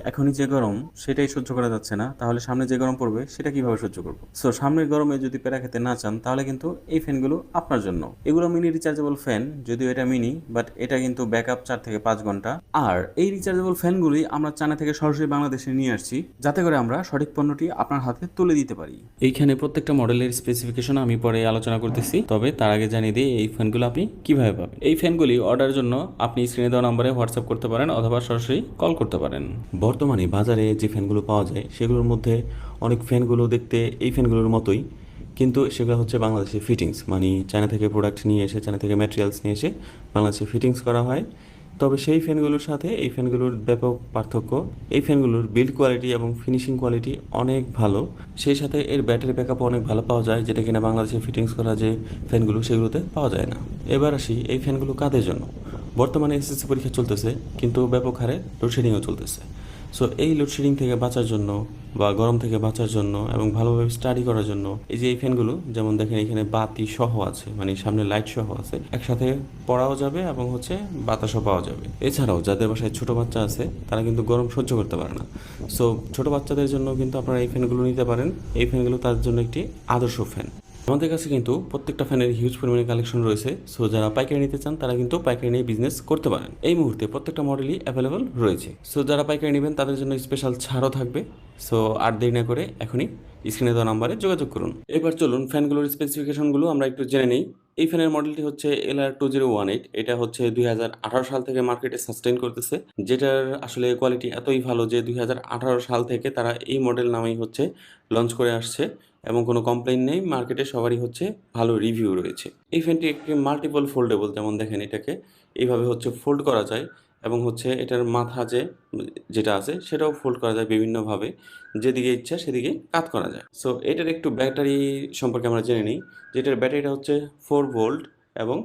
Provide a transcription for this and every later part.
এখনই যে গরম সেটাই সহ্য করা যাচ্ছে না, তাহলে সামনে যে গরম পড়বে সেটা কিভাবে সহ্য করব? সো সামনের গরমে যদি প্যারা খেতে না চান তাহলে কিন্তু এই ফ্যানগুলো আপনার জন্য। এগুলো মিনি রিচার্জেবল ফ্যান, যদিও এটা মিনি, বাট এটা কিন্তু ব্যাকআপ 4 থেকে 5 ঘন্টা। আর এই রিচার্জেবল ফ্যানগুলি আমরা চায়না থেকে সরাসরি বাংলাদেশে নিয়ে আসছি, যাতে করে আমরা সঠিক পণ্যটি আপনার হাতে তুলে দিতে পারি। এইখানে প্রত্যেকটা মডেলের স্পেসিফিকেশন আমি পরে আলোচনা করতেছি, তবে তার আগে জানিয়ে দিই এই ফ্যানগুলো আপনি কিভাবে পাবেন। এই ফ্যানগুলি অর্ডারের জন্য আপনি স্ক্রিনে দেওয়া নম্বরে হোয়াটসঅ্যাপ করতে পারেন অথবা সরাসরি কল করতে পারেন। বর্তমানে বাজারে যে ফ্যানগুলো পাওয়া যায় সেগুলোর মধ্যে অনেক ফ্যানগুলো দেখতে এই ফ্যানগুলোর মতোই, কিন্তু সেগুলো হচ্ছে বাংলাদেশে ফিটিংস, মানে চায়না থেকে প্রোডাক্ট নিয়ে এসে, চায়না থেকে ম্যাটেরিয়ালস নিয়ে এসে বাংলাদেশে ফিটিংস করা হয়। তবে সেই ফ্যানগুলোর সাথে এই ফ্যানগুলোর ব্যাপক পার্থক্য। এই ফ্যানগুলোর বিল্ড কোয়ালিটি এবং ফিনিশিং কোয়ালিটি অনেক ভালো, সেই সাথে এর ব্যাটারি ব্যাকআপও অনেক ভালো পাওয়া যায়, যেটা কিনা বাংলাদেশে ফিটিংস করা যে ফ্যানগুলো সেগুলোতে পাওয়া যায় না। এবার আসি এই ফ্যানগুলো কাদের জন্য। বর্তমানে এসএসসি পরীক্ষা চলতেছে, কিন্তু ব্যাপক হারে লোডশেডিংও চলতেছে। সো এই লোডশেডিং থেকে বাঁচার জন্য বা গরম থেকে বাঁচার জন্য এবং ভালোভাবে স্টাডি করার জন্য এই যে এই ফ্যানগুলো, যেমন দেখেন এখানে বাতি সহ আছে, মানে সামনে লাইট সহ আছে, একসাথে পড়াও যাবে এবং হচ্ছে বাতাসও পাওয়া যাবে। এছাড়াও যাদের বাসায় ছোট বাচ্চা আছে তারা কিন্তু গরম সহ্য করতে পারে না, সো ছোট বাচ্চাদের জন্য কিন্তু আপনারা এই ফ্যানগুলো নিতে পারেন। এই ফ্যানগুলো তাদের জন্য একটি আদর্শ ফ্যান। আমাদের কাছে কিন্তু প্রত্যেকটা ফ্যানের হিউজ পরিমাণে কালেকশন রয়েছে, সো যারা পাইকারি নিতে চান তারা কিন্তু পাইকারি নিয়ে বিজনেস করতে পারেন। এই মুহূর্তে প্রত্যেকটা মডেলই অ্যাভেলেবল রয়েছে, সো যারা পাইকারি নেবেন তাদের জন্য স্পেশাল ছাড়ও থাকবে। সো আর দেরি না করে এখনই স্ক্রিনে দেওয়া নাম্বারে যোগাযোগ করুন। এবার চলুন ফ্যানগুলোর স্পেসিফিকেশনগুলো আমরা একটু জেনে নিই। এই ফ্যানের মডেলটি হচ্ছে LR2018। এটা হচ্ছে 2018 সাল থেকে মার্কেটে সাস্টেইন করতেছে, যেটার আসলে কোয়ালিটি এতই ভালো যে 2018 সাল থেকে তারা এই মডেল নামেই হচ্ছে লঞ্চ করে আসছে এবং কোনো কমপ্লেইন নেই, মার্কেটে সবারই হচ্ছে ভালো রিভিউ রয়েছে। এই ফ্যানটি একটি মাল্টিপল ফোল্ডেবল, যেমন দেখেন এটাকে এইভাবে হচ্ছে ফোল্ড করা যায় এবং হচ্ছে এটার মাথা যেটা আছে সেটাও ফোল্ড করা যায় বিভিন্নভাবে, যেদিকে ইচ্ছা সেদিকে কাত করা যায়। সো এটার একটু ব্যাটারি সম্পর্কে আমরা জেনে নিই, যেটার ব্যাটারিটা হচ্ছে 4 ভোল্ট এবং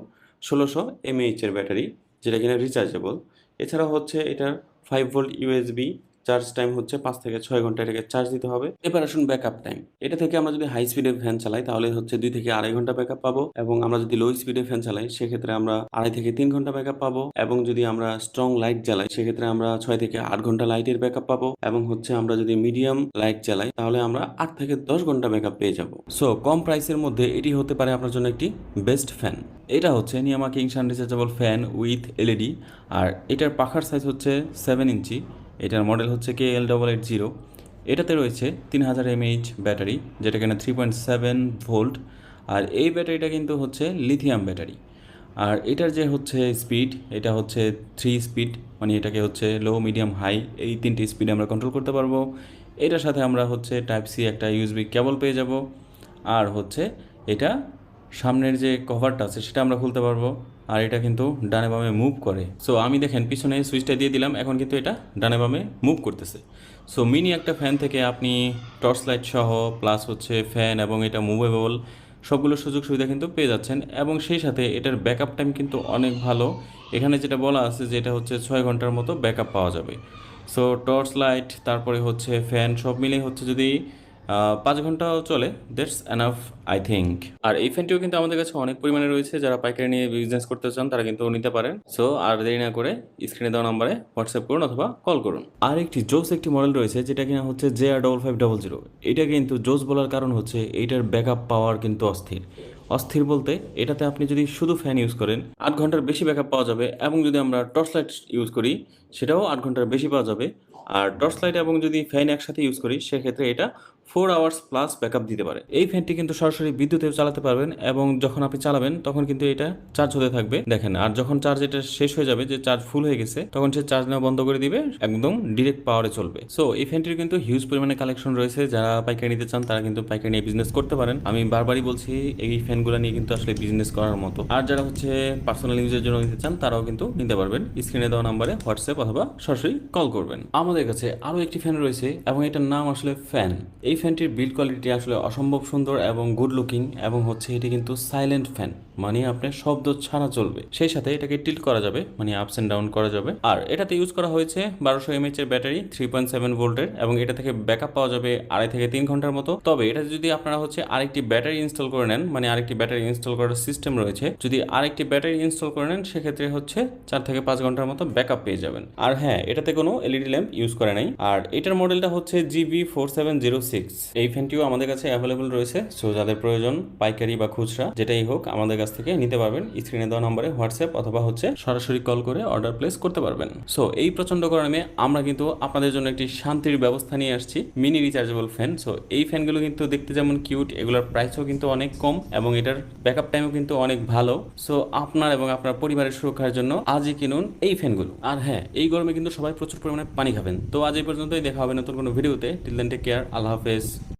1600 mAh এর ব্যাটারি, যেটা কিনা রিচার্জেবল। এছাড়াও হচ্ছে এটার 5 ভোল্ট ইউএসবি, চার্জ টাইম হচ্ছে 5 থেকে 6 ঘন্টা এটাকে চার্জ দিতে হবে। এবার আসুন ব্যাকআপ টাইম। এটা থেকে আমরা যদি হাই স্পিডে ফ্যান চালাই তাহলে হচ্ছে 2 থেকে 2.5 ঘন্টা ব্যাকআপ পাবো, এবং আমরা যদি লো স্পিডে ফ্যান চালাই সেক্ষেত্রে আমরা 2.5 থেকে 3 ঘন্টা ব্যাকআপ পাবো, এবং যদি আমরা স্ট্রং লাইট জ্বালাই সেক্ষেত্রে আমরা 6 থেকে 8 ঘন্টা লাইটের ব্যাকআপ পাবো, এবং হচ্ছে আমরা যদি মিডিয়াম লাইট চালাই তাহলে আমরা 8 থেকে 10 ঘন্টা ব্যাকআপ পেয়ে যাবো। সো কম প্রাইসের মধ্যে এটি হতে পারে আপনার জন্য একটি বেস্ট ফ্যান। এটা হচ্ছে নিয়ামা কিংসান রিচার্জেবল ফ্যান উইথ এলইডি, আর এটার পাখার সাইজ হচ্ছে 7 ইঞ্চি। এটার মডেল হচ্ছে KL880। এটাতে রয়েছে 3000 mAh ব্যাটারি, যেটা কিনা 3.7 ভোল্ট। আর এই ব্যাটারিটা কিন্তু হচ্ছে লিথিয়াম ব্যাটারি। আর এটার যে হচ্ছে স্পিড, এটা হচ্ছে 3 স্পিড, মানে এটাকে হচ্ছে লো মিডিয়াম হাই এই 3টে স্পিডে আমরা কন্ট্রোল করতে পারবো। এটার সাথে আমরা হচ্ছে টাইপ সি একটা ইউএসবি কেবল পেয়ে যাব। আর হচ্ছে এটা সামনের যে কভারটা আছে সেটা আমরা খুলতে পারবো, আর এটা কিন্তু ডানে বামে মুভ করে। সো আমি দেখেন পিছনে সুইচটা দিয়ে দিলাম, এখন কিন্তু এটা ডানে বামে মুভ করতেছে। সো মিনি একটা ফ্যান থেকে আপনি টর্চ লাইট সহ প্লাস হচ্ছে ফ্যান এবং এটা মুভেবল সবগুলো সুযোগ সুবিধা কিন্তু পেয়ে যাচ্ছেন, এবং সেই সাথে এটার ব্যাকআপ টাইম কিন্তু অনেক ভালো। এখানে যেটা বলা আছে যে এটা হচ্ছে 6 ঘন্টার মতো ব্যাকআপ পাওয়া যাবে। সো টর্চ লাইট তারপরে হচ্ছে ফ্যান সব মিলিয়ে হচ্ছে যদি 5 ঘন্টাও চলে, দ্যাটস এনাফ আই থিঙ্ক। আর এই ফ্যানটিও কিন্তু আমাদের কাছে অনেক পরিমাণে রয়েছে, যারা পাইকারি নিয়ে বিজনেস করতে চান তারা কিন্তু নিতে পারেন। সো আর দেরি না করে স্ক্রিনে দেওয়া নাম্বারে হোয়াটসঅ্যাপ করুন অথবা কল করুন। আর একটি জোস একটি মডেল রয়েছে যেটা কিনা হচ্ছে JR5500। এটা কিন্তু জোস বলার কারণ হচ্ছে এইটার ব্যাকআপ পাওয়ার কিন্তু অস্থির। অস্থির বলতে এটাতে আপনি যদি শুধু ফ্যান ইউজ করেন 8 ঘন্টার বেশি ব্যাকআপ পাওয়া যাবে, এবং যদি আমরা টর্চ লাইট ইউজ করি সেটাও 8 ঘন্টার বেশি পাওয়া যাবে। আর টর্চ লাইট এবং যদি ফ্যান একসাথে ইউজ করি সেক্ষেত্রে এটা 4 আওয়ার্স প্লাস ব্যাকআপ দিতে পারে। এই ফ্যানটি কিন্তু সরাসরি বিদ্যুতেও চালাতে পারবেন, এবং যখন আপনি চালাবেন তখন কিন্তু এটা চার্জ হতে থাকবে দেখেন। আর যখন চার্জ এটা শেষ হয়ে যাবে, যে চার্জ ফুল হয়ে গেছে, তখন সে চার্জ নেওয়া বন্ধ করে দিবে, একদম ডিরেক্ট পাওয়ারে চলবে। সো এই ফ্যানটির কিন্তু হিউজ পরিমাণে কালেকশন রয়েছে, যারা পাইকারি নিতে চান তারা কিন্তু পাইকারি নিয়ে বিজনেস করতে পারেন। আমি বারবারই বলছি এই ফ্যানগুলো নিয়ে কিন্তু আসলে বিজনেস করার মতো। আর যারা হচ্ছে পার্সোনাল ইউজের জন্য নিতে চান তারাও কিন্তু নিতে পারবেন। স্ক্রিনে দেওয়া নাম্বারে হোয়াটসঅ্যাপ অথবা সরাসরি কল করবেন। আমাদের কাছে আরও একটি ফ্যান রয়েছে এবং এটার নাম আসলে ফ্যান। এই ফ্যানটির বিল্ড কোয়ালিটি আসলে অসম্ভব সুন্দর এবং গুড লুকিং, এবং হচ্ছে এটি কিন্তু সাইলেন্ট ফ্যান, মানে আপনার শব্দ ছাড়া চলবে। সেই সাথে এটাকে টিল্ট করা যাবে, মানে আপস এন্ড ডাউন করা যাবে। আর এটাতে ইউজ করা হয়েছে 1200 mAh এর ব্যাটারি 3.7 ভোল্টের, এবং এটা থেকে ব্যাকআপ পাওয়া যাবে 2.5 থেকে 3 ঘন্টার মতো। তবে এটা যদি আপনারা হচ্ছে আরেকটি ব্যাটারি ইনস্টল করে নেন, মানে আরেকটি ব্যাটারি ইনস্টল করার সিস্টেম রয়েছে, যদি আরেকটি ব্যাটারি ইনস্টল করে নেন সেক্ষেত্রে হচ্ছে 4 থেকে 5 ঘন্টার মতো ব্যাকআপ পেয়ে যাবেন। আর হ্যাঁ, এটাতে কোনো এলইডি ল্যাম্প ইউজ করে নাই। আর এটার মডেলটা হচ্ছে GB4706। এই ফ্যানটিও আমাদের কাছে অ্যাভেলেবল রয়েছে। সো যাদের প্রয়োজন পাইকারি বা খুচরা যেটাই হোক আমাদের কাছ থেকে নিতে পারবেন। স্ক্রিনে দেওয়া নম্বরে হোয়াটসঅ্যাপ অথবা হচ্ছে সরাসরি কল করে অর্ডার প্লেস করতে পারবেন। সো এই প্রচন্ড গরমে আমরা কিন্তু আপনাদের জন্য একটি শান্তির ব্যবস্থা নিয়ে আসছি, মিনি রিচার্জেবল ফ্যান। সো এই ফ্যানগুলো কিন্তু দেখতে যেমন কিউট, এগুলোর প্রাইসও কিন্তু অনেক কম এবং এটার ব্যাকআপ টাইমও কিন্তু অনেক ভালো। সো আপনার এবং আপনার পরিবারের সুরক্ষার জন্য আজই কিনুন এই ফ্যানগুলো। আর হ্যাঁ, এই গরমে কিন্তু সবাই প্রচুর পরিমাণে পানি খাবেন। তো আজ এই পর্যন্তই, দেখা হবে নতুন কোনো ভিডিওতে। টিল দেন টেক কেয়ার, আল্লাহ হাফেজ।